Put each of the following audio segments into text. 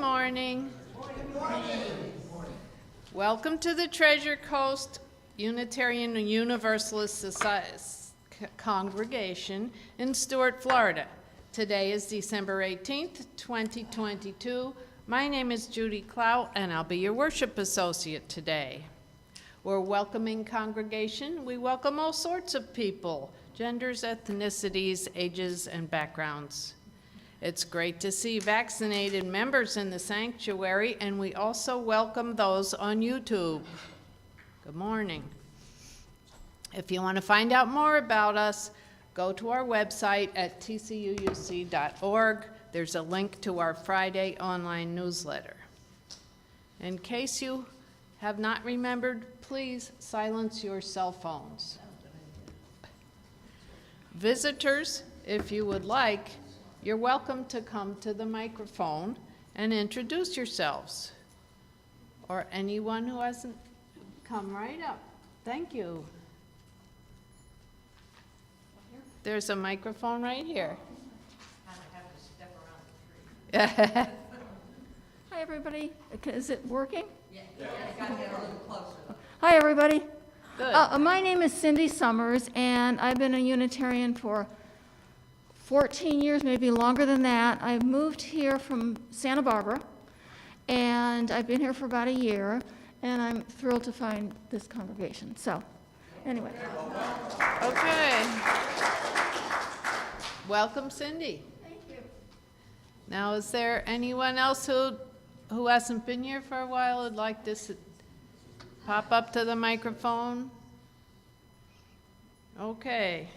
morning. Good morning. Welcome to the Treasure Coast Unitarian Universalist Society congregation in Stuart, Florida. Today is December 18th, 2022. My name is Judy Clout, and I'll be your worship associate today. We're a welcoming congregation. We welcome all sorts of people, genders, ethnicities, ages, and backgrounds. It's great to see vaccinated members in the sanctuary, and we also welcome those on YouTube. Good morning. If you want to find out more about us, go to our website at tcuuc.org. There's a link to our Friday online newsletter. In case you have not remembered, please silence your cell phones. Visitors, if you would like, you're welcome to come to the microphone and introduce yourselves. Or anyone who hasn't, come right up. Thank you. There's a microphone right here. I have to step around the tree. Hi, everybody. Is it working? Yeah, I gotta get a little closer. Hi, everybody. Good. My name is Cindy Summers, and I've been a Unitarian for 14 years, maybe longer than that. I moved here from Santa Barbara, and I've been here for about a year, and I'm thrilled to find this congregation. So, anyway. Okay. Welcome, Cindy. Thank you. Now, is there anyone else who hasn't been here for a while who'd like to pop up to the microphone? Okay.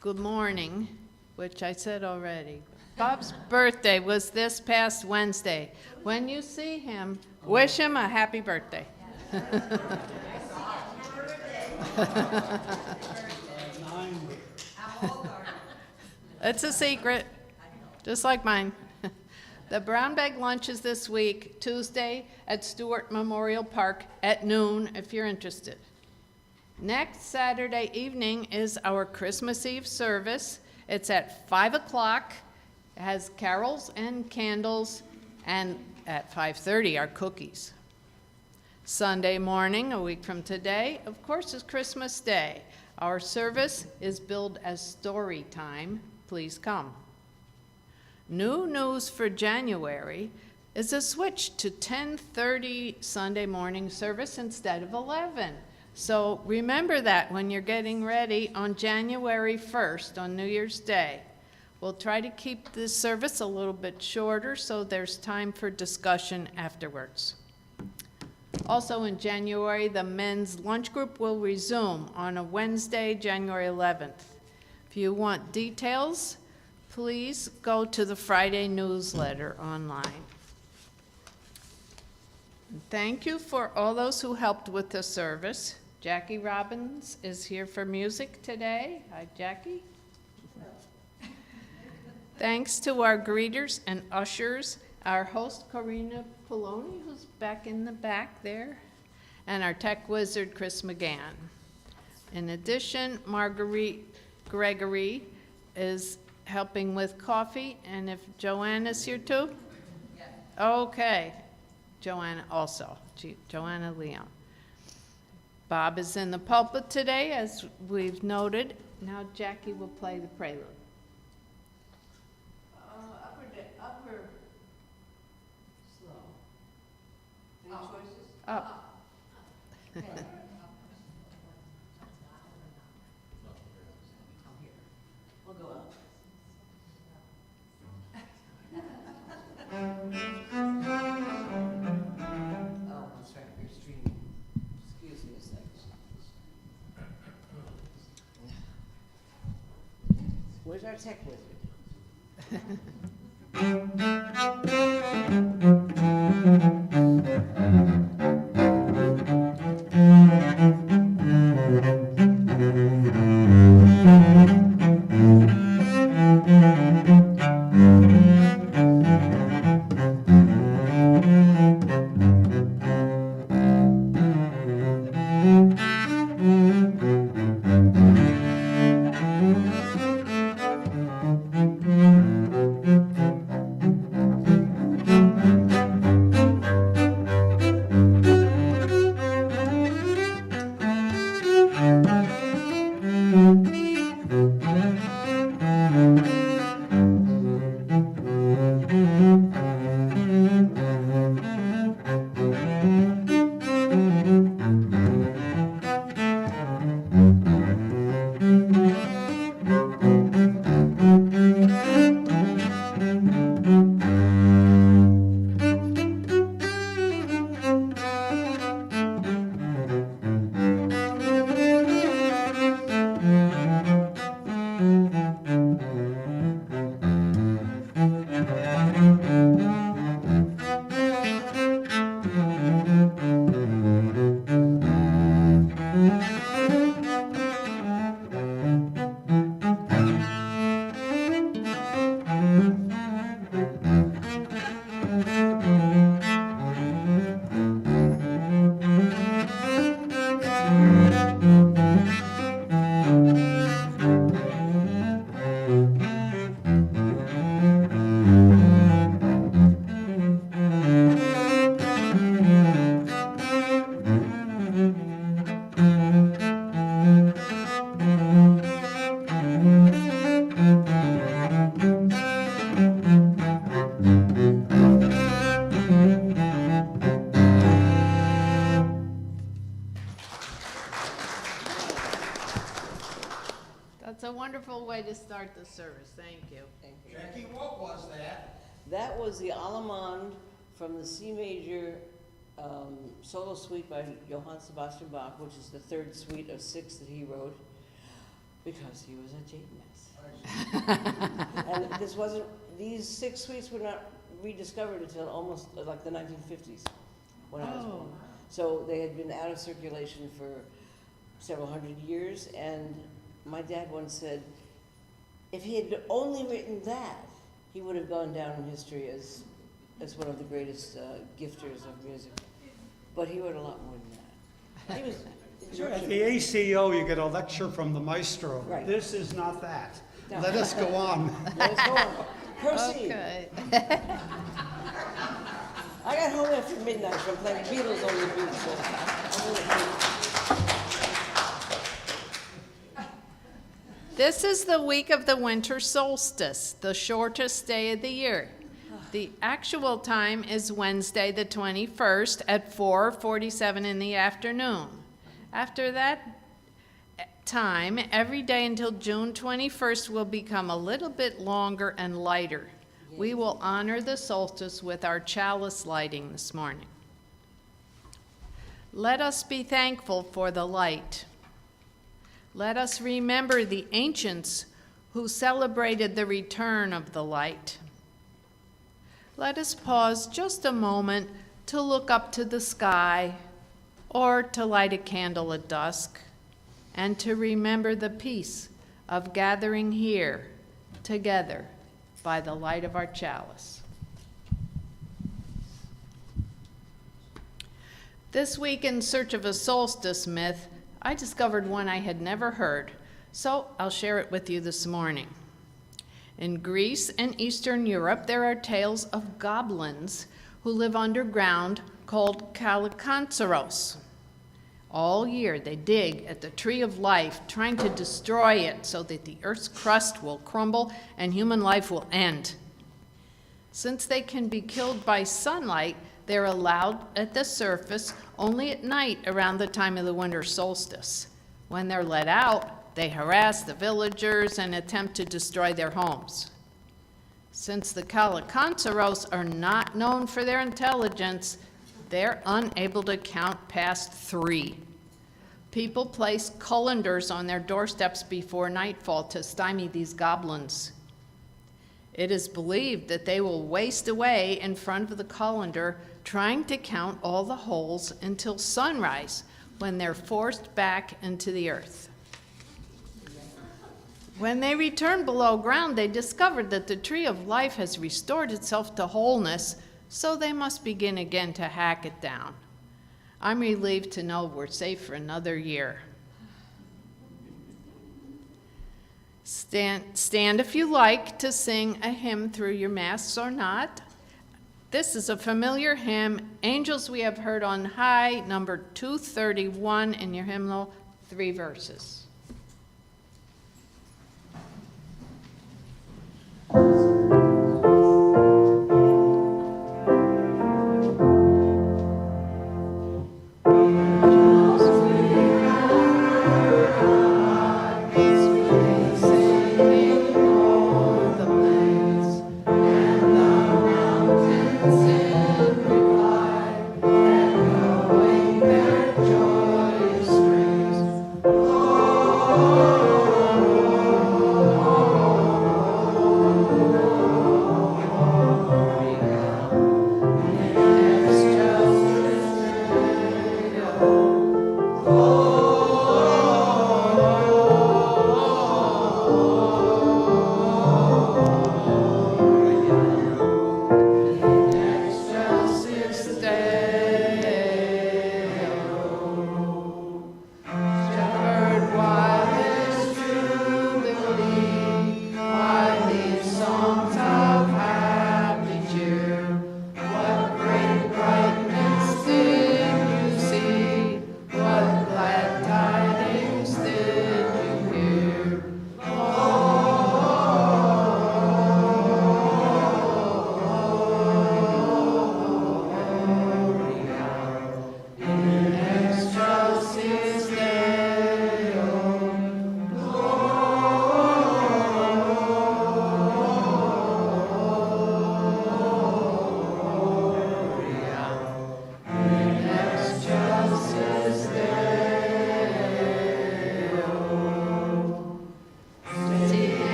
Good morning, which I said already. Bob's birthday was this past Wednesday. When you see him, wish him a happy birthday. It's a secret, just like mine. The brown bag lunch is this week, Tuesday at Stewart Memorial Park at noon, if you're interested. Next Saturday evening is our Christmas Eve service. It's at 5 o'clock. It has carols and candles, and at 5:30 are cookies. Sunday morning, a week from today, of course, is Christmas Day. Our service is billed as story time. Please come. New news for January is a switch to 10:30 Sunday morning service instead of 11. So remember that when you're getting ready on January 1st, on New Year's Day. We'll try to keep this service a little bit shorter so there's time for discussion afterwards. Also in January, the men's lunch group will resume on a Wednesday, January 11th. If you want details, please go to the Friday newsletter online. Thank you for all those who helped with the service. Jackie Robbins is here for music today. Hi, Jackie. Thanks to our greeters and ushers, our host, Corina Poloni, who's back in the back there, and our tech wizard, Chris McGann. In addition, Marguerite Gregory is helping with coffee, and if Joanna's here too? Yeah. Okay. Joanna also, Joanna Leon. Bob is in the pulpit today, as we've noted. Now Jackie will play the prelude. Upper, slow. Any choices? Up. We'll go up. Oh, that's right, you're streaming. Excuse me a second. Where's our tech wizard? That's a wonderful way to start the service. Thank you. Jackie, what was that? That was the Allemande from the C major solo suite by Johann Sebastian Bach, which is the third suite of 6 that he wrote, because he was a genius. And these 6 suites were not rediscovered until almost like the 1950s, when I was born. So they had been out of circulation for several hundred years, and my dad once said, if he had only written that, he would have gone down in history as one of the greatest gifters of music. But he wrote a lot more than that. He was At the ACO, you get a lecture from the maestro. Right. This is not that. No. Let us go on. Let's go on. Proceed. Okay. I got home after midnight from playing Beatles on the beach, so I'm a little late. This is the week of the winter solstice, the shortest day of the year. The actual time is Wednesday, the 21st at 4:47 in the afternoon. After that time, every day until June 21st will become a little bit longer and lighter. We will honor the solstice with our chalice lighting this morning. Let us be thankful for the light. Let us remember the ancients who celebrated the return of the light. Let us pause just a moment to look up to the sky or to light a candle at dusk and to remember the peace of gathering here together by the light of our chalice. This week, in search of a solstice myth, I discovered one I had never heard, so I'll share it with you this morning. In Greece and Eastern Europe, there are tales of goblins who live underground called kallikantaros. All year they dig at the tree of life, trying to destroy it so that the earth's crust will crumble and human life will end. Since they can be killed by sunlight, they're allowed at the surface only at night around the time of the winter solstice. When they're let out, they harass the villagers and attempt to destroy their homes. Since the kallikantaros are not known for their intelligence, they're unable to count past 3. People place colanders on their doorsteps before nightfall to stymie these goblins. It is believed that they will waste away in front of the colander trying to count all the holes until sunrise, when they're forced back into the earth. When they return below ground, they discover that the tree of life has restored itself to wholeness, so they must begin again to hack it down. I'm relieved to know we're safe for another year. Stand if you like to sing a hymn through your masks or not. This is a familiar hymn, Angels We Have Heard on High, number 231 in your hymnal, 3 verses. Joy streams. Oh,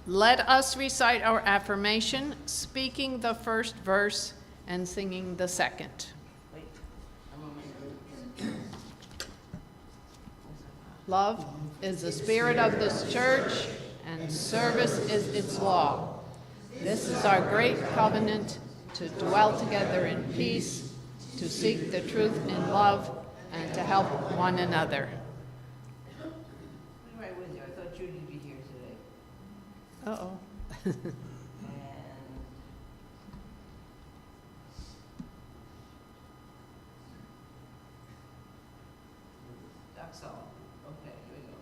Let us recite our affirmation, speaking the first verse and singing the second. Wait, I'm on my group. Love is the spirit of this church, and service is its law. This is our great covenant, to dwell together in peace, to seek the truth in love, and to help one another. I'm right with you. I thought Judy'd be here today. Uh-oh. And that's all. Okay, here we go.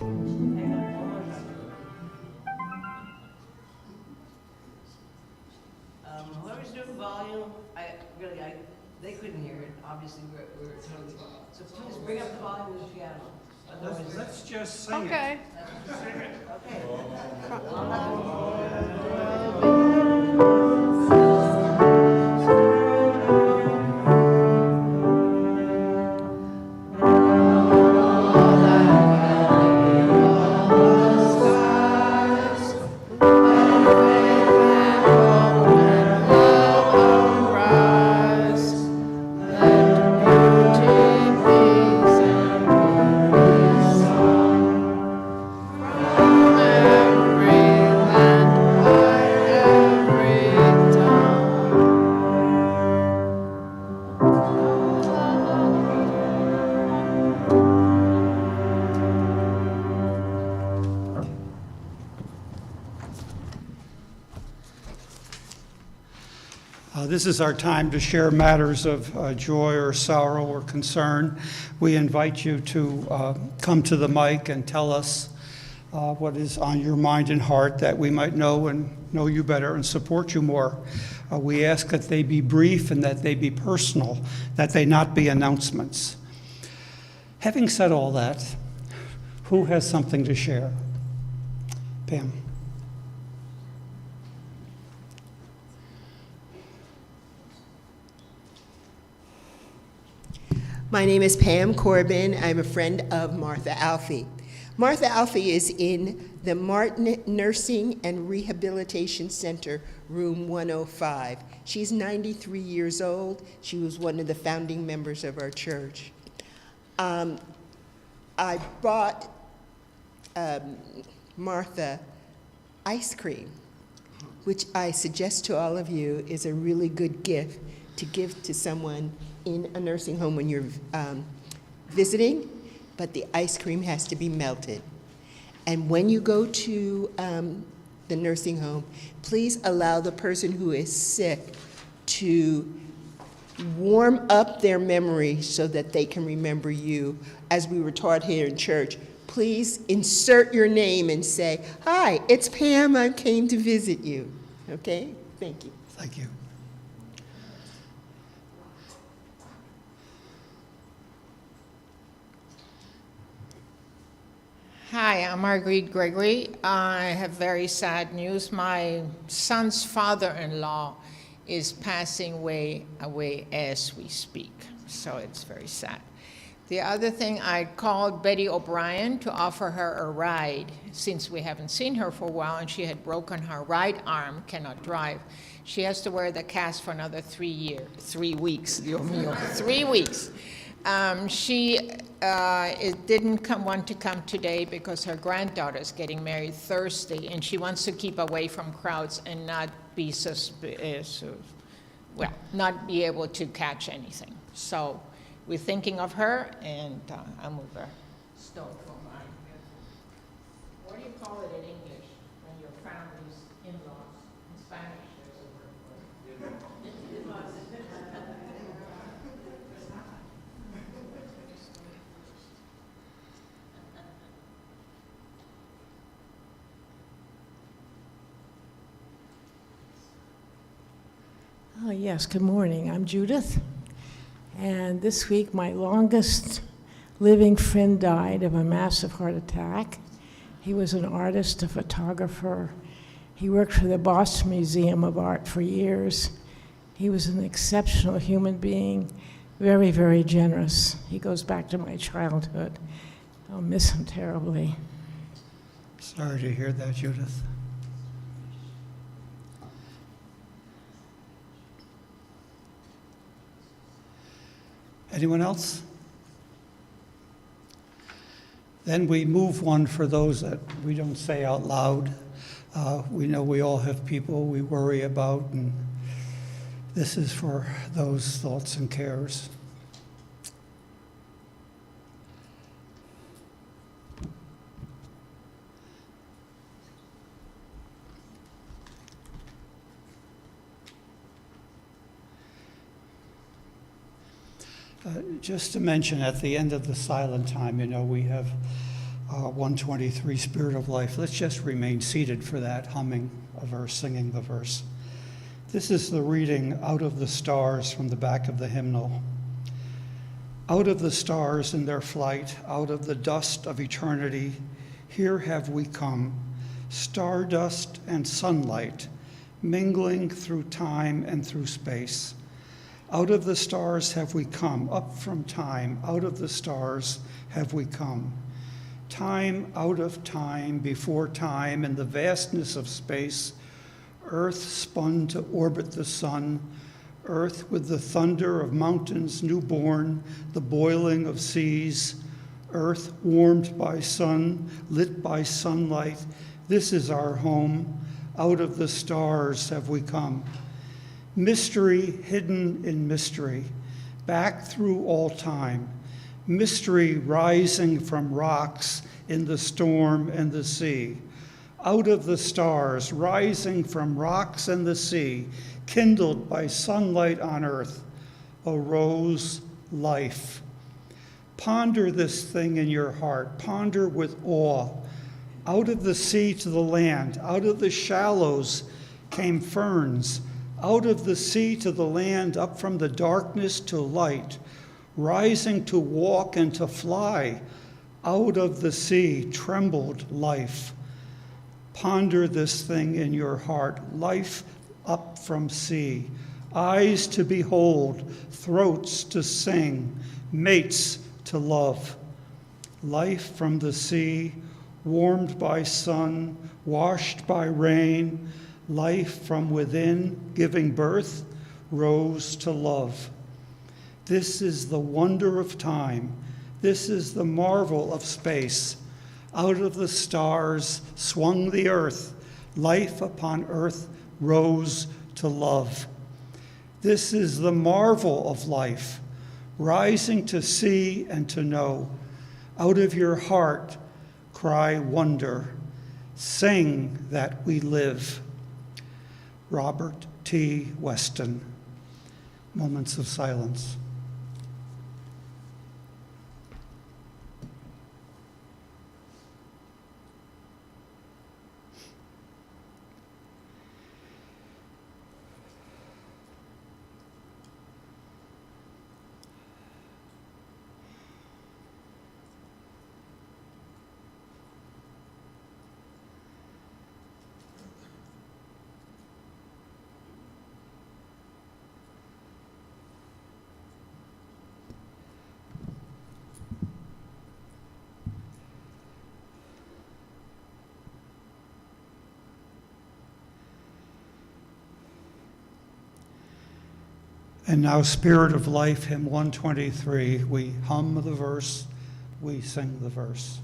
Hang on, one more time. Whoever's doing volume, they couldn't hear it. Obviously, we're totally. So please bring up the volume of the piano. Otherwise, Let's just sing it. Okay. okay. This is our time to share matters of joy or sorrow or concern. We invite you to come to the mic and tell us what is on your mind and heart, that we might know you better and support you more. We ask that they be brief and that they be personal, that they not be announcements. Having said all that, who has something to share? Pam. My name is Pam Corbin. I'm a friend of Martha Alfie. Martha Alfie is in the Martin Nursing and Rehabilitation Center, room 105. She's 93 years old. She was one of the founding members of our church. I bought Martha ice cream, which I suggest to all of you is a really good gift to give to someone in a nursing home when you're visiting, but the ice cream has to be melted. And when you go to the nursing home, please allow the person who is sick to warm up their memory so that they can remember you. As we were taught here in church, please insert your name and say, "Hi, it's Pam, I came to visit you." Okay? Thank you. Thank you. Hi, I'm Marguerite Gregory. I have very sad news. My son's father-in-law is passing away as we speak, so it's very sad. The other thing, I called Betty O'Brien to offer her a ride, since we haven't seen her for a while, and she had broken her right arm, cannot drive. She has to wear the cast for another 3 weeks, Dios mío, 3 weeks. She didn't want to come today because her granddaughter is getting married Thursday, and she wants to keep away from crowds and not be not be able to catch anything. So we're thinking of her, and I moved her stove for mine. What do you call it in English when your family's in-laws? In Spanish, there's a word for it. Oh, yes, good morning. I'm Judith. And this week, my longest living friend died of a massive heart attack. He was an artist, a photographer. He worked for the Boston Museum of Art for years. He was an exceptional human being, very, very generous. He goes back to my childhood. I'll miss him terribly. Sorry to hear that, Judith. Anyone else? Then we move one for those that we don't say out loud. We know we all have people we worry about, and this is for those thoughts and cares. Just to mention, at the end of the silent time, we have 123, Spirit of Life. Let's just remain seated for that, humming a verse, singing the verse. This is the reading out of the stars from the back of the hymnal. Out of the stars in their flight, out of the dust of eternity, here have we come, stardust and sunlight, mingling through time and through space. Out of the stars have we come, up from time, out of the stars have we come. Time out of time, before time, in the vastness of space, earth spun to orbit the sun, earth with the thunder of mountains newborn, the boiling of seas, earth warmed by sun, lit by sunlight. This is our home, out of the stars have we come. Mystery hidden in mystery, back through all time. Mystery rising from rocks in the storm and the sea. Out of the stars, rising from rocks and the sea, kindled by sunlight on earth, arose life. Ponder this thing in your heart. Ponder with awe. Out of the sea to the land, out of the shallows came ferns. Out of the sea to the land, up from the darkness to light, rising to walk and to fly. Out of the sea trembled life. Ponder this thing in your heart, life up from sea. Eyes to behold, throats to sing, mates to love. Life from the sea, warmed by sun, washed by rain, life from within, giving birth, rose to love. This is the wonder of time. This is the marvel of space. Out of the stars swung the earth. Life upon earth rose to love. This is the marvel of life, rising to see and to know. Out of your heart cry wonder. Sing that we live. Robert T. Weston. Moments of silence. And now, Spirit of Life, hymn 123, we hum the verse, we sing the verse.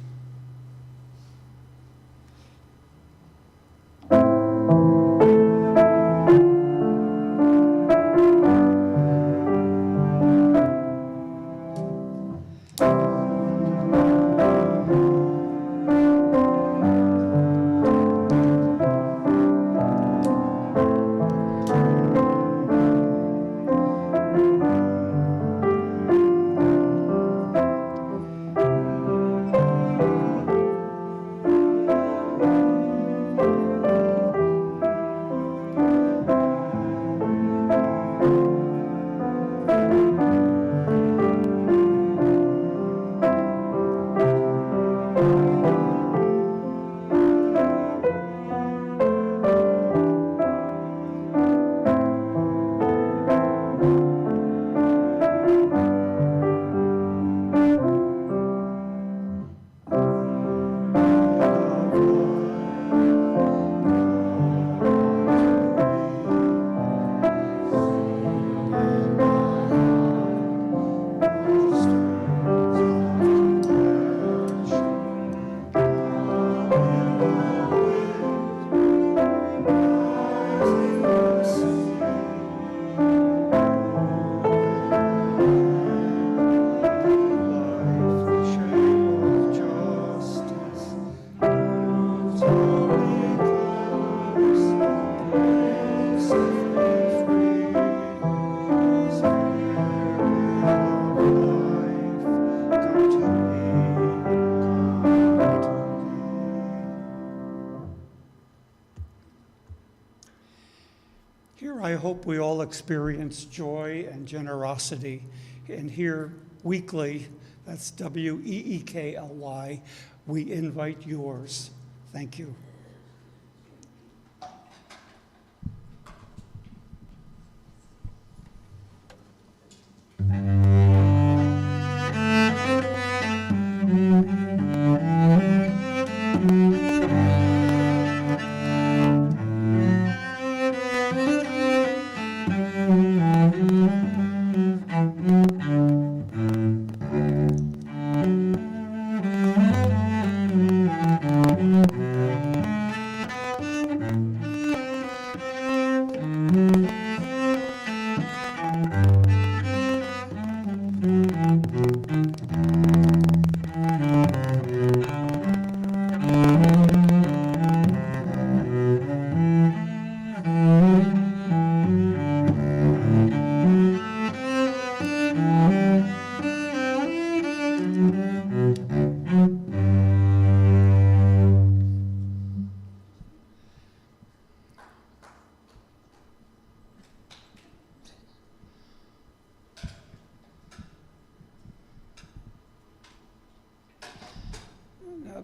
Here, I hope we all experience joy and generosity. And here, weekly, that's WEEKLY, we invite yours. Thank you.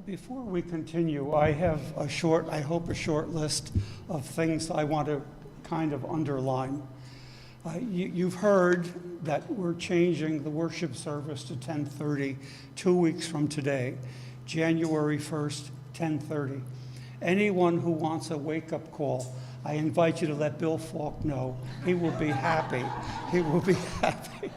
Before we continue, I have a short, I hope a short list of things I want to kind of underline. You've heard that we're changing the worship service to 10:30, 2 weeks from today, January 1st, 10:30. Anyone who wants a wake-up call, I invite you to let Bill Falk know. He will be happy. He will be happy.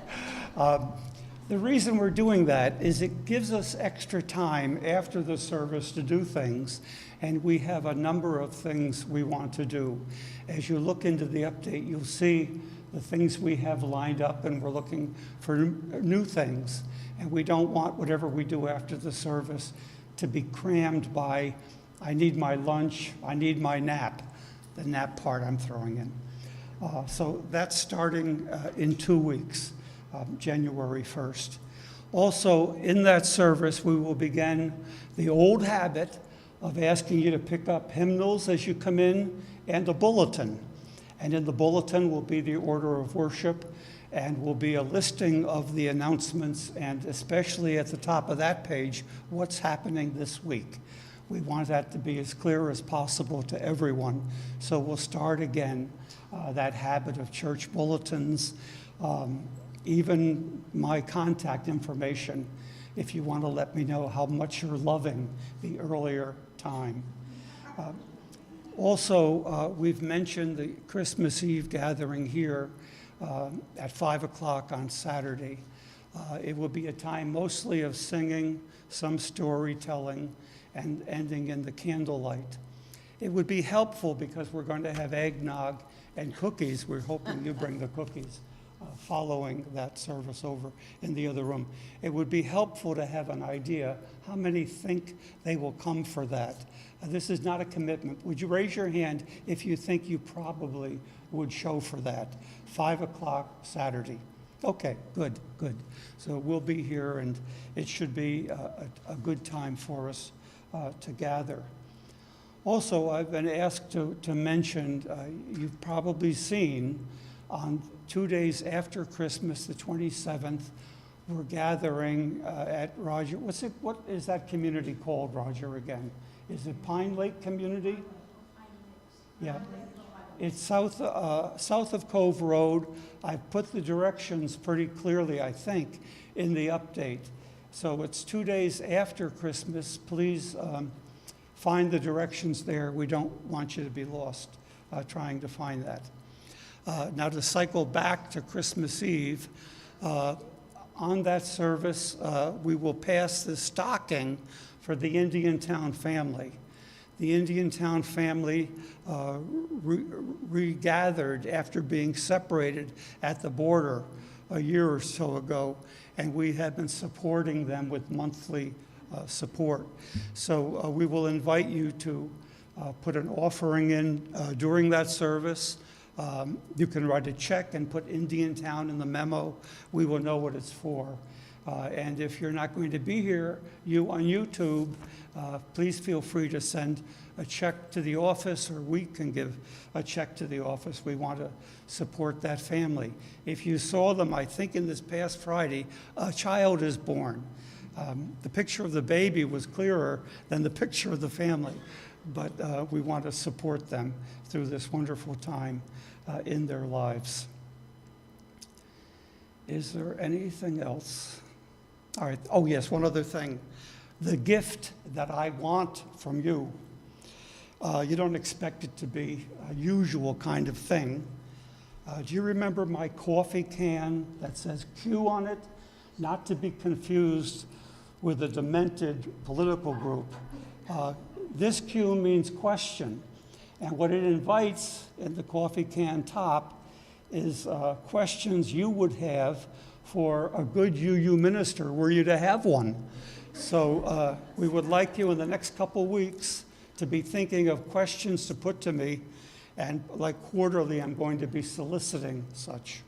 The reason we're doing that is it gives us extra time after the service to do things, and we have a number of things we want to do. As you look into the update, you'll see the things we have lined up, and we're looking for new things. And we don't want whatever we do after the service to be crammed by, I need my lunch, I need my nap. The nap part I'm throwing in. So that's starting in 2 weeks. January 1st. Also, in that service, we will begin the old habit of asking you to pick up hymnals as you come in and a bulletin. And in the bulletin will be the order of worship and will be a listing of the announcements, and especially at the top of that page, what's happening this week. We want that to be as clear as possible to everyone. So we'll start again that habit of church bulletins. Even my contact information, if you want to let me know how much you're loving the earlier time. Also, we've mentioned the Christmas Eve gathering here at 5 o'clock on Saturday. It will be a time mostly of singing, some storytelling, and ending in the candlelight. It would be helpful because we're going to have eggnog and cookies. We're hoping you bring the cookies. Following that service over in the other room. It would be helpful to have an idea how many think they will come for that. This is not a commitment. Would you raise your hand if you think you probably would show for that? 5 o'clock Saturday. Okay, good, good. So we'll be here, and it should be a good time for us to gather. Also, I've been asked to mention, you've probably seen on 2 days after Christmas, the 27th, we're gathering at Roger. What is that community called, Roger, again? Is it Pine Lake Community? Yeah. It's south of Cove Road. I've put the directions pretty clearly, I think, in the update. So it's 2 days after Christmas. Please find the directions there. We don't want you to be lost trying to find that. Now to cycle back to Christmas Eve, on that service, we will pass the stocking for the Indiantown family. The Indiantown family regathered after being separated at the border a year or so ago, and we have been supporting them with monthly support. So we will invite you to put an offering in during that service. You can write a check and put Indiantown in the memo. We will know what it's for. And if you're not going to be here, you on YouTube, please feel free to send a check to the office, or we can give a check to the office. We want to support that family. If you saw them, I think in this past Friday, a child is born. The picture of the baby was clearer than the picture of the family, but we want to support them through this wonderful time in their lives. Is there anything else? All right. Oh, yes, one other thing. The gift that I want from you, you don't expect it to be a usual kind of thing. Do you remember my coffee can that says Q on it? Not to be confused with a demented political group. This Q means question. And what it invites in the coffee can top is questions you would have for a good UU minister were you to have one. So we would like you in the next couple weeks to be thinking of questions to put to me, and like quarterly I'm going to be soliciting such.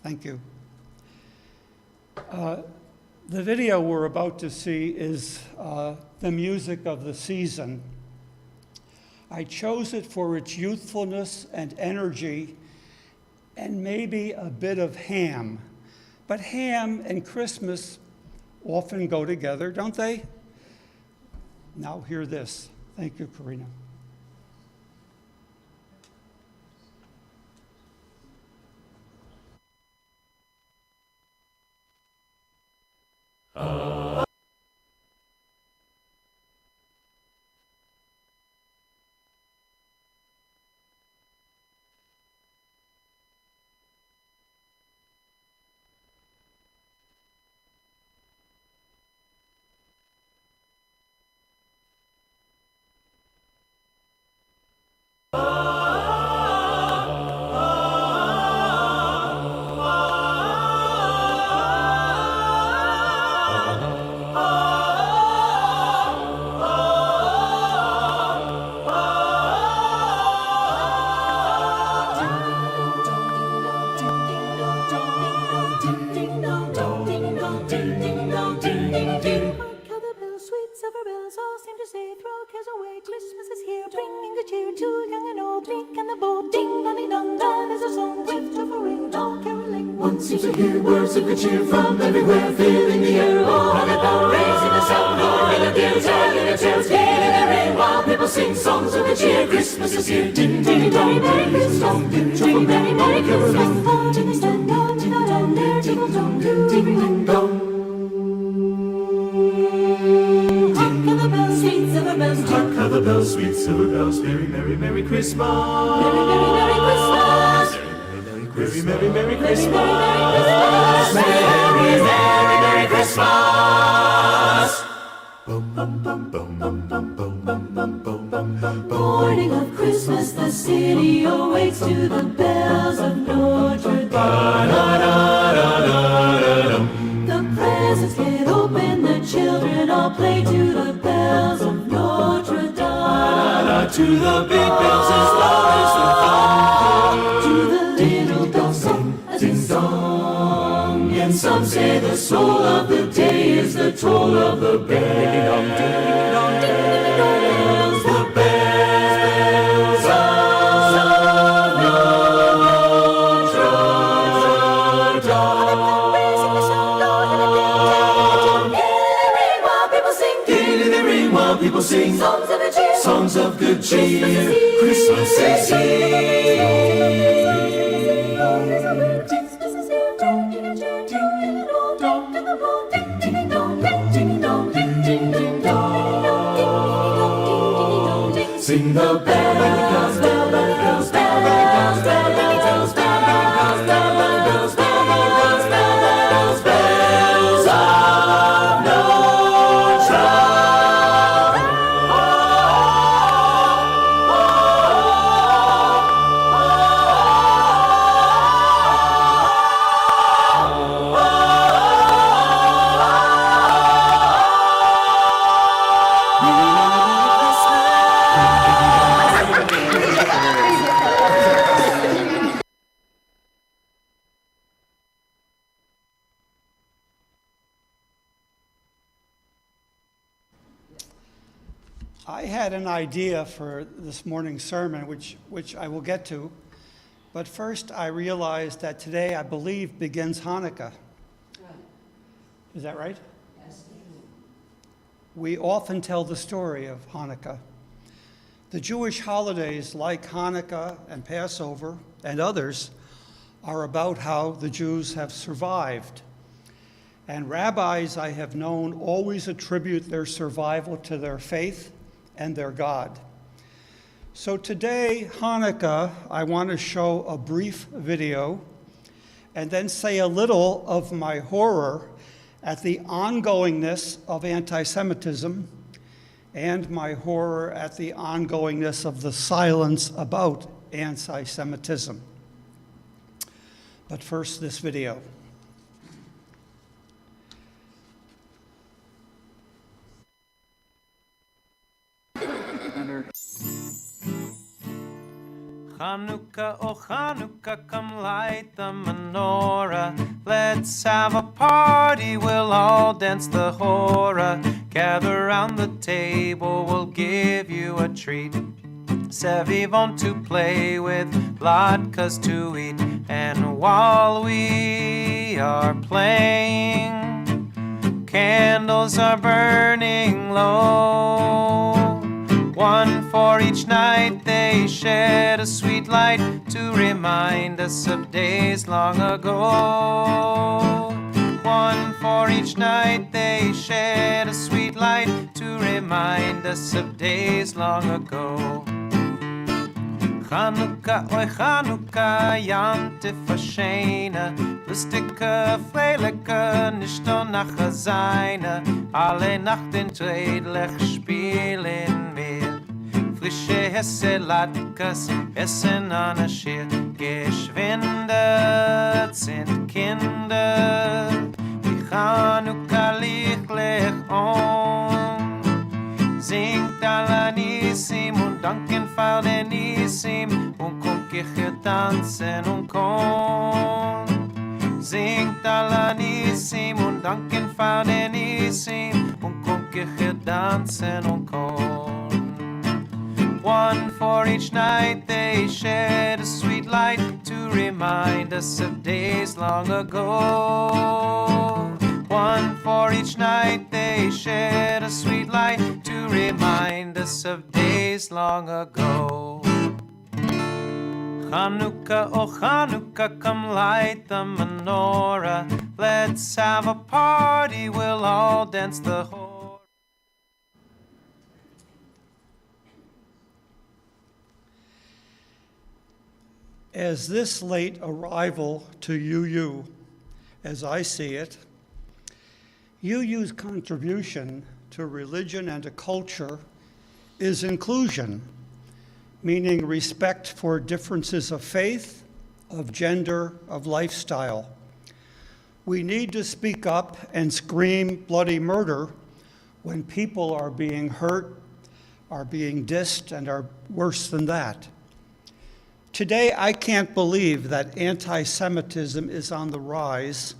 Thank you. The video we're about to see is the music of the season. I chose it for its youthfulness and energy, and maybe a bit of ham. But ham and Christmas often go together, don't they? Now hear this. Thank you, Karina. Seems to hear words of good cheer from everywhere, filling the air. Oh, how the bell raising the sound, oh, grenadiers are unitarians, gaining the ring while people sing songs of good cheer. Christmas is here, ding ding dong, merry Christmas, ding ding merry merry Christmas, ding ding dong, ding dong, ding dong, ding ding dong. Hark how the bells, sweet silver bells, hark how the bells, sweet silver bells, merry merry merry Christmas, merry merry merry Christmas. Merry, merry, merry Christmas! Merry, merry, merry Christmas! Bum, bum, bum, bum, bum, bum, bum, bum, bum, bum, bum, bum. Morning of Christmas, the city awakes to the bells of Notre Dame. The presents get open, the children all play to the bells of Notre Dame. To the big bells as loud as the thunder, to the little bells sing a ding-dong. And some say the soul of the day is the toll of the bells. Ding-ding-dong, ding-ding-dong, the bells of Notre Dame. Raising the sound, oh, and while people sing, in the ring while people sing songs of good cheer, songs of good cheer. Christmas is here. Sing the bells, bells, bells, bells, bells, bells, bells, bells, bells, bells, bells, bells, bells, bells, bells of Notre Dame. I had an idea for this morning's sermon, which I will get to, but first I realized that today, I believe, begins Hanukkah. Is that right? Yes. We often tell the story of Hanukkah. The Jewish holidays, like Hanukkah and Passover and others, are about how the Jews have survived. And rabbis I have known always attribute their survival to their faith and their God. So today, Hanukkah, I want to show a brief video and then say a little of my horror at the ongoingness of anti-Semitism and my horror at the ongoingness of the silence about anti-Semitism. But first, this video. Chanukah, oh Chanukah, come light the menorah. Let's have a party, we'll all dance the hora. Gather round the table, we'll give you a treat. Sevivon to play with, latkes to eat. And while we are playing, candles are burning low. One for each night they shed a sweet light to remind us of days long ago. One for each night they shed a sweet light to remind us of days long ago. Chanukah, oi Chanukah, Yantif Ashena, lustige, freiliche, nicht nur nach Seine, alle Nacht in Treidlech spielen wir. Frische Hesse, Latkes, Essen an der Schir, geschwindet sind Kinder, die Chanukah lieglich singt alle Nisim und danken für den Nisim und kommt Kirche tanzen und kommt. Singt alle Nisim und danken für den Nisim und kommt Kirche tanzen und kommt. One for each night they shed a sweet light to remind us of days long ago. One for each night they shed a sweet light to remind us of days long ago. Chanukah, oh Chanukah, come light the menorah. Let's have a party, we'll all dance the hora. As this late arrival to UU, as I see it, UU's contribution to religion and to culture is inclusion, meaning respect for differences of faith, of gender, of lifestyle. We need to speak up and scream bloody murder when people are being hurt, are being dissed, and are worse than that. Today, I can't believe that anti-Semitism is on the rise,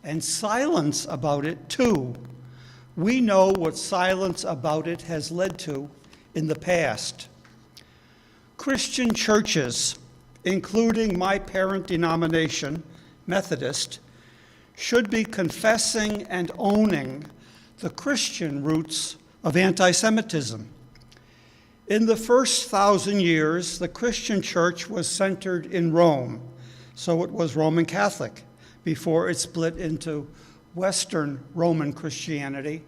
and silence about it, too. We know what silence about it has led to in the past. Christian churches, including my parent denomination, Methodist, should be confessing and owning the Christian roots of anti-Semitism. In the first 1,000 years, the Christian church was centered in Rome, so it was Roman Catholic, before it split into Western Roman Christianity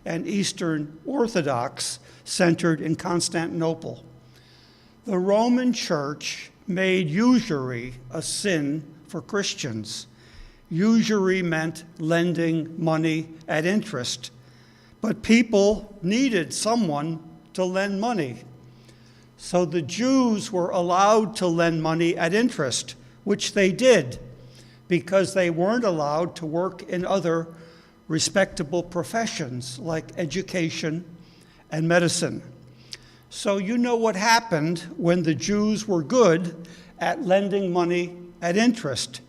and Eastern Orthodox, centered in Constantinople. The Roman Church made usury a sin for Christians. Usury meant lending money at interest, but people needed someone to lend money. So the Jews were allowed to lend money at interest, which they did, because they weren't allowed to work in other respectable professions like education and medicine. So you know what happened when the Jews were good at lending money at interest.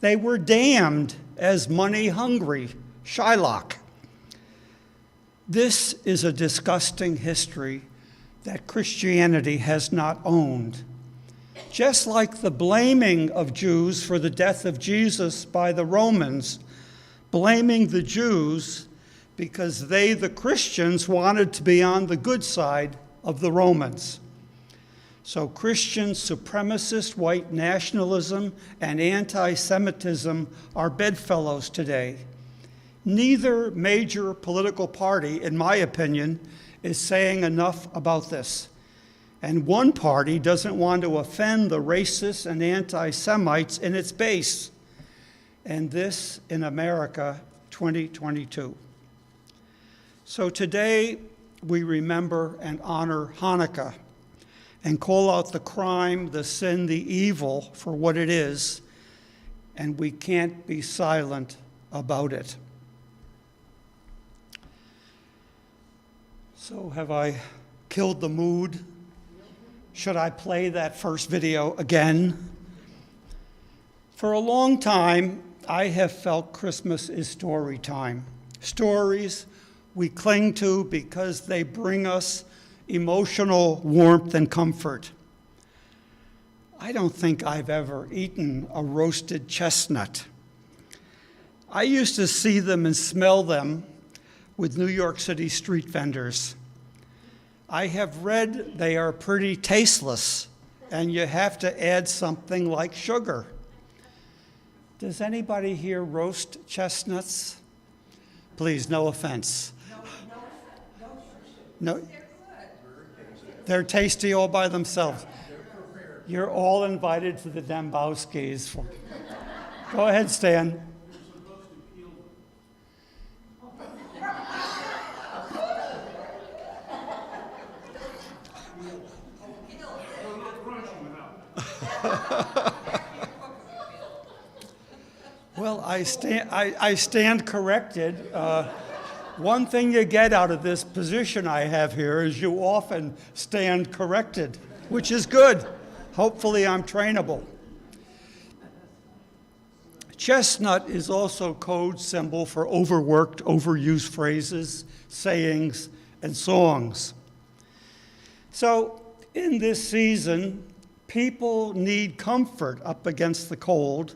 They were damned as money-hungry, Shylock. This is a disgusting history that Christianity has not owned. Just like the blaming of Jews for the death of Jesus by the Romans, blaming the Jews because they, the Christians, wanted to be on the good side of the Romans. So Christian supremacist white nationalism and anti-Semitism are bedfellows today. Neither major political party, in my opinion, is saying enough about this. And one party doesn't want to offend the racists and anti-Semites in its base. And this in America, 2022. So today, we remember and honor Hanukkah and call out the crime, the sin, the evil for what it is, and we can't be silent about it. So have I killed the mood? Should I play that first video again? For a long time, I have felt Christmas is story time. Stories we cling to because they bring us emotional warmth and comfort. I don't think I've ever eaten a roasted chestnut. I used to see them and smell them with New York City street vendors. I have read they are pretty tasteless, and you have to add something like sugar. Does anybody here roast chestnuts? Please, no offense. No, they're tasty all by themselves. You're all invited to the Dembowskis. Go ahead, Stan. Well, I stand corrected. One thing you get out of this position I have here is you often stand corrected, which is good. Hopefully I'm trainable. Chestnut is also code symbol for overworked, overused phrases, sayings, and songs. So in this season, people need comfort up against the cold,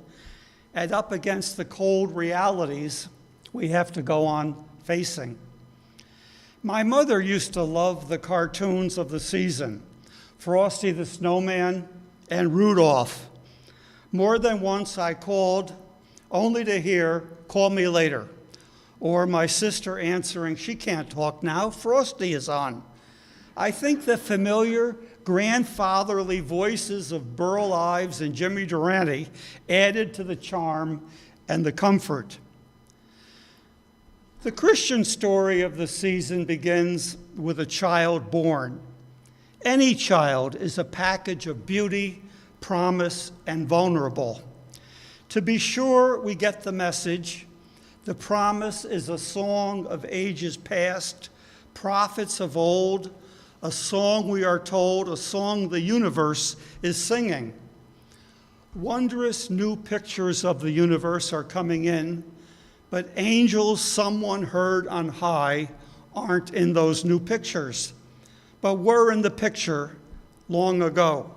and up against the cold realities we have to go on facing. My mother used to love the cartoons of the season, Frosty the Snowman and Rudolph. More than once I called only to hear, "Call me later," or my sister answering, "She can't talk now, Frosty is on." I think the familiar grandfatherly voices of Burl Ives and Jimmy Durante added to the charm and the comfort. The Christian story of the season begins with a child born. Any child is a package of beauty, promise, and vulnerable. To be sure we get the message, the promise is a song of ages past, prophets of old, a song we are told, a song the universe is singing. Wondrous new pictures of the universe are coming in, but angels someone heard on high aren't in those new pictures, but were in the picture long ago.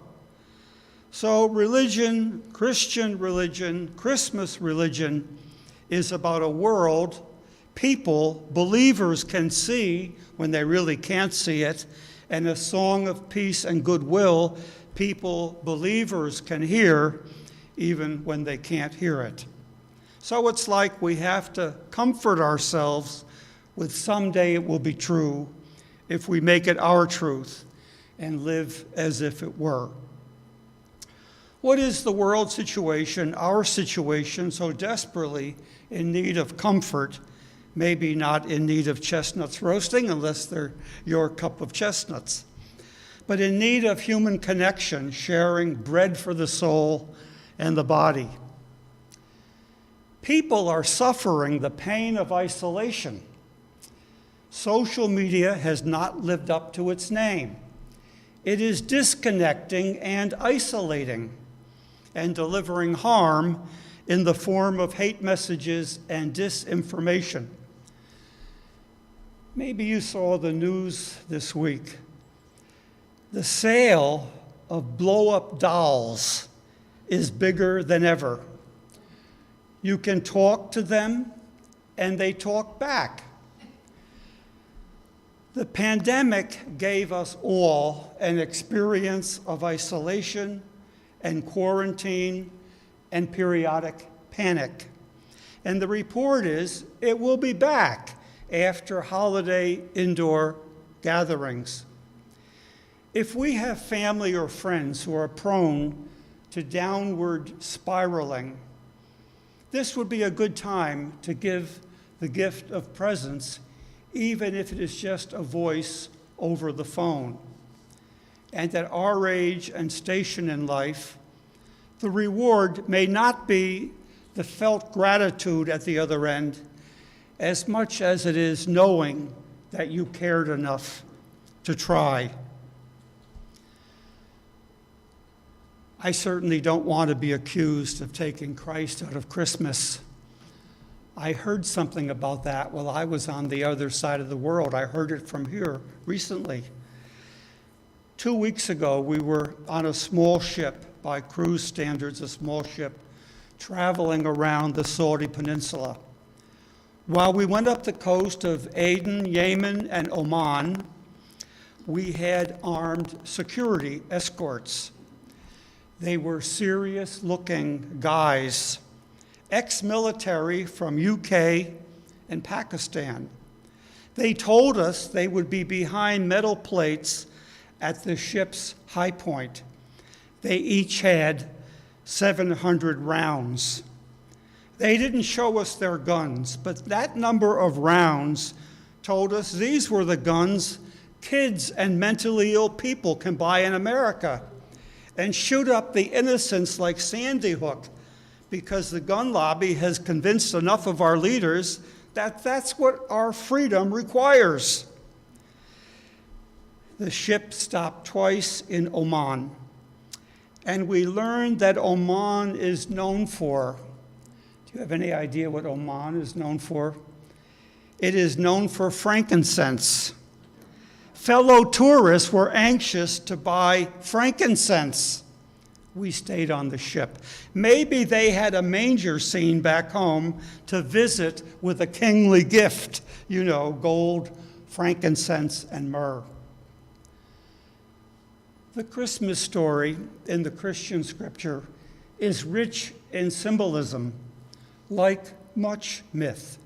So religion, Christian religion, Christmas religion is about a world people, believers can see when they really can't see it, and a song of peace and goodwill people, believers, can hear even when they can't hear it. So it's like we have to comfort ourselves with someday it will be true if we make it our truth and live as if it were. What is the world situation, our situation, so desperately in need of comfort, maybe not in need of chestnuts roasting unless they're your cup of chestnuts, but in need of human connection, sharing bread for the soul and the body. People are suffering the pain of isolation. Social media has not lived up to its name. It is disconnecting and isolating and delivering harm in the form of hate messages and disinformation. Maybe you saw the news this week. The sale of blow-up dolls is bigger than ever. You can talk to them, and they talk back. The pandemic gave us all an experience of isolation and quarantine and periodic panic. And the report is it will be back after holiday indoor gatherings. If we have family or friends who are prone to downward spiraling, this would be a good time to give the gift of presence, even if it is just a voice over the phone. And at our age and station in life, the reward may not be the felt gratitude at the other end, as much as it is knowing that you cared enough to try. I certainly don't want to be accused of taking Christ out of Christmas. I heard something about that while I was on the other side of the world. I heard it from here recently. 2 weeks ago, we were on a small ship, by cruise standards, a small ship, traveling around the Saudi Peninsula. While we went up the coast of Aden, Yemen, and Oman, we had armed security escorts. They were serious-looking guys, ex-military from UK and Pakistan. They told us they would be behind metal plates at the ship's high point. They each had 700 rounds. They didn't show us their guns, but that number of rounds told us these were the guns kids and mentally ill people can buy in America and shoot up the innocents like Sandy Hook, because the gun lobby has convinced enough of our leaders that that's what our freedom requires. The ship stopped twice in Oman, and we learned that Oman is known for. Do you have any idea what Oman is known for? It is known for frankincense. Fellow tourists were anxious to buy frankincense. We stayed on the ship. Maybe they had a manger scene back home to visit with a kingly gift, gold, frankincense, and myrrh. The Christmas story in the Christian scripture is rich in symbolism, like much myth.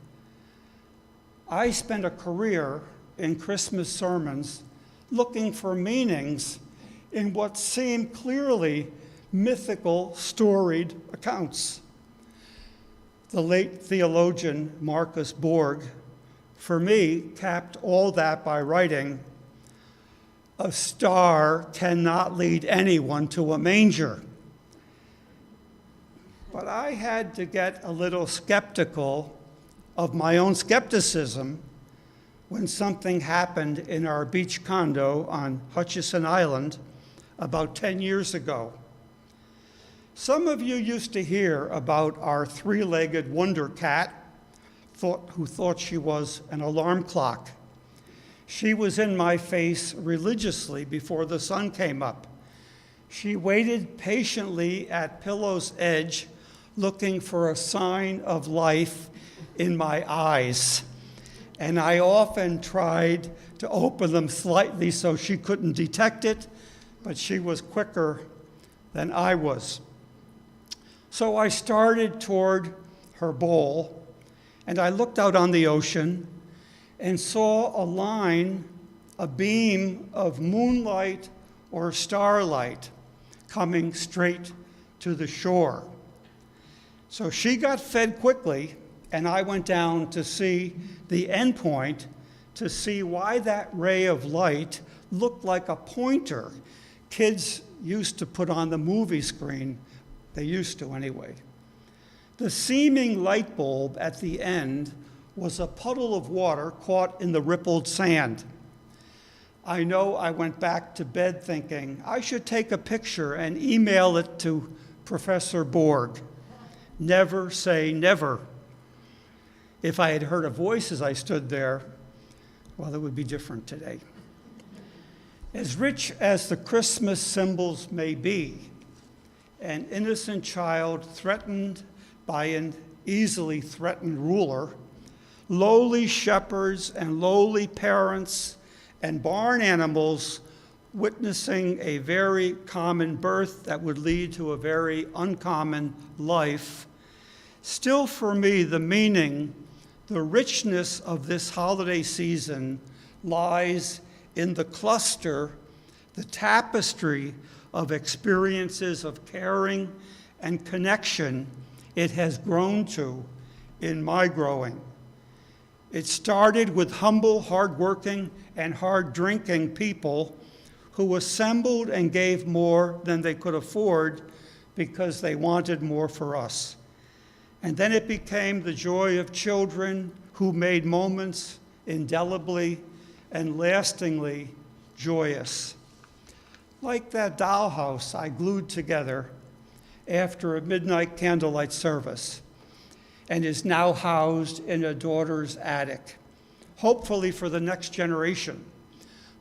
I spent a career in Christmas sermons looking for meanings in what seemed clearly mythical, storied accounts. The late theologian Marcus Borg, for me, capped all that by writing, "A star cannot lead anyone to a manger." But I had to get a little skeptical of my own skepticism when something happened in our beach condo on Hutchison Island about 10 years ago. Some of you used to hear about our three-legged wonder cat who thought she was an alarm clock. She was in my face religiously before the sun came up. She waited patiently at pillow's edge, looking for a sign of life in my eyes. And I often tried to open them slightly so she couldn't detect it, but she was quicker than I was. So I started toward her bowl, and I looked out on the ocean and saw a line, a beam of moonlight or starlight coming straight to the shore. So she got fed quickly, and I went down to see the end point, to see why that ray of light looked like a pointer kids used to put on the movie screen. They used to anyway. The seeming light bulb at the end was a puddle of water caught in the rippled sand. I know I went back to bed thinking I should take a picture and email it to Professor Borg. Never say never. If I had heard a voice as I stood there, Well, it would be different today. As rich as the Christmas symbols may be, an innocent child threatened by an easily threatened ruler, lowly shepherds and lowly parents and barn animals witnessing a very common birth that would lead to a very uncommon life, still for me the meaning, the richness of this holiday season lies in the cluster, the tapestry of experiences of caring and connection it has grown to in my growing. It started with humble, hardworking, and hard-drinking people who assembled and gave more than they could afford because they wanted more for us. And then it became the joy of children who made moments indelibly and lastingly joyous. Like that dollhouse I glued together after a midnight candlelight service and is now housed in a daughter's attic, hopefully for the next generation,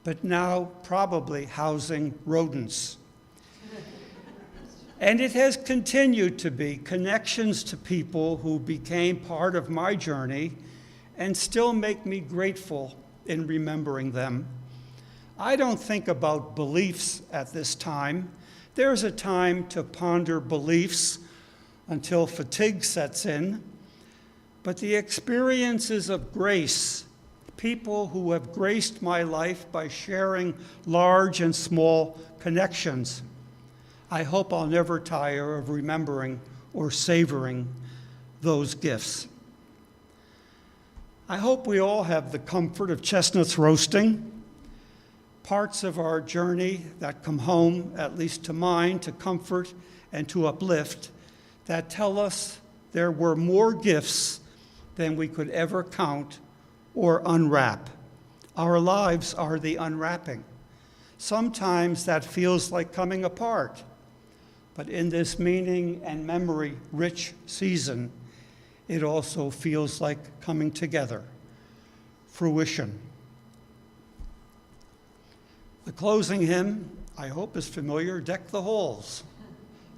but now probably housing rodents. And it has continued to be connections to people who became part of my journey and still make me grateful in remembering them. I don't think about beliefs at this time. There's a time to ponder beliefs until fatigue sets in. But the experiences of grace, people who have graced my life by sharing large and small connections, I hope I'll never tire of remembering or savoring those gifts. I hope we all have the comfort of chestnuts roasting, parts of our journey that come home, at least to mine, to comfort and to uplift, that tell us there were more gifts than we could ever count or unwrap. Our lives are the unwrapping. Sometimes that feels like coming apart, but in this meaning and memory-rich season, it also feels like coming together, fruition. The closing hymn, I hope is familiar, Deck the Halls.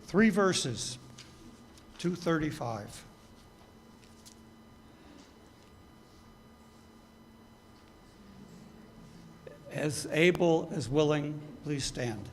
3 verses, 235. As able as willing, please stand.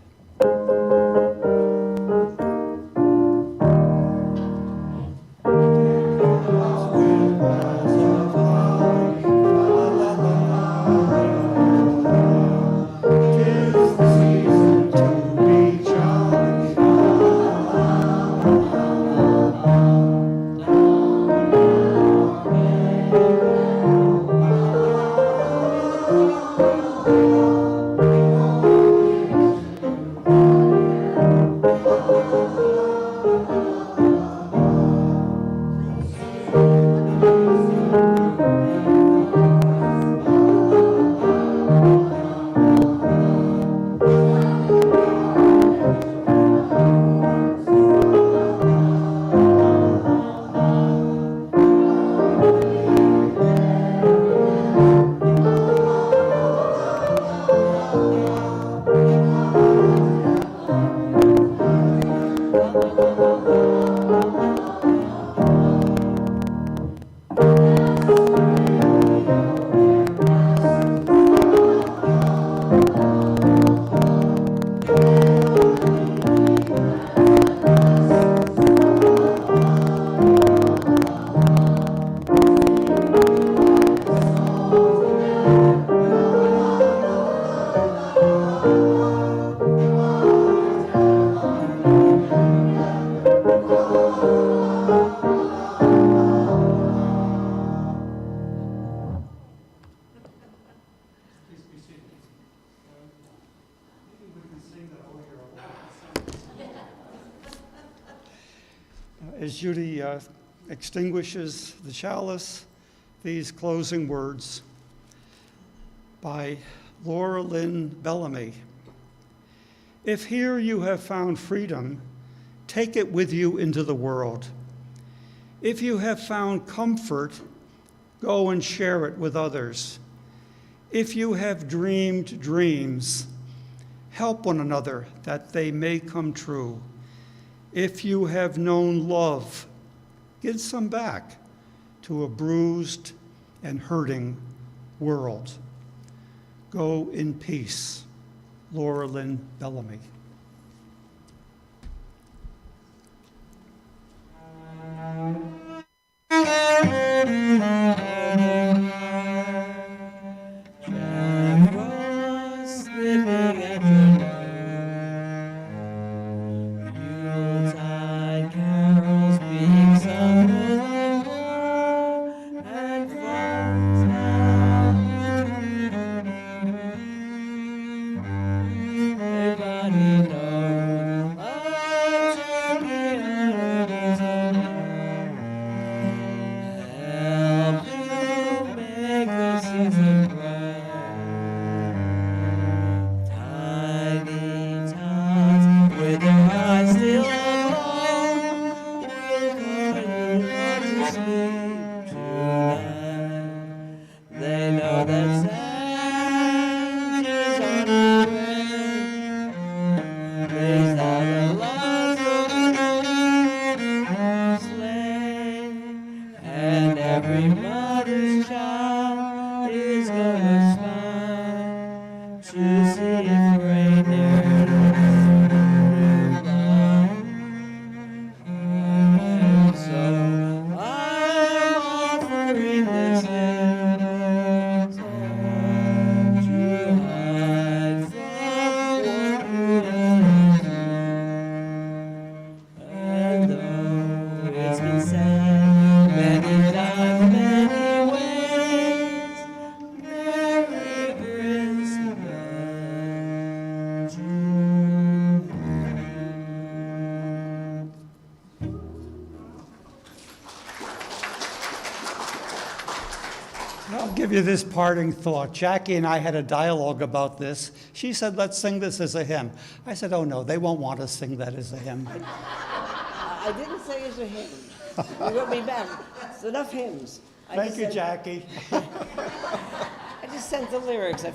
As Judy extinguishes the chalice, these closing words by Laura Lynn Bellamy. If here you have found freedom, take it with you into the world. If you have found comfort, go and share it with others. If you have dreamed dreams, help one another that they may come true. If you have known love, give some back to a bruised and hurting world. Go in peace. Laura Lynn Bellamy. Jack was slipping at your door. Yuletide carols being sung and folks everybody knows a turkey hunter is help you make the season bright. Tiny tots with their eyes still aglow will call you not to sleep tonight. They know that Santa's on his way. These are the lots of sleigh, and every mother's child is gonna smile to see if reindeer will fly. And so I'm offering this hymn to hide from what and though it's been said many times, many ways, Merry Christmas to you. I'll give you this parting thought. Jackie and I had a dialogue about this. She said, let's sing this as a hymn. I said, oh no, they won't want to sing that as a hymn. I didn't say it's a hymn. You got me back. It's enough hymns. Thank you, Jackie. I just sent the lyrics. I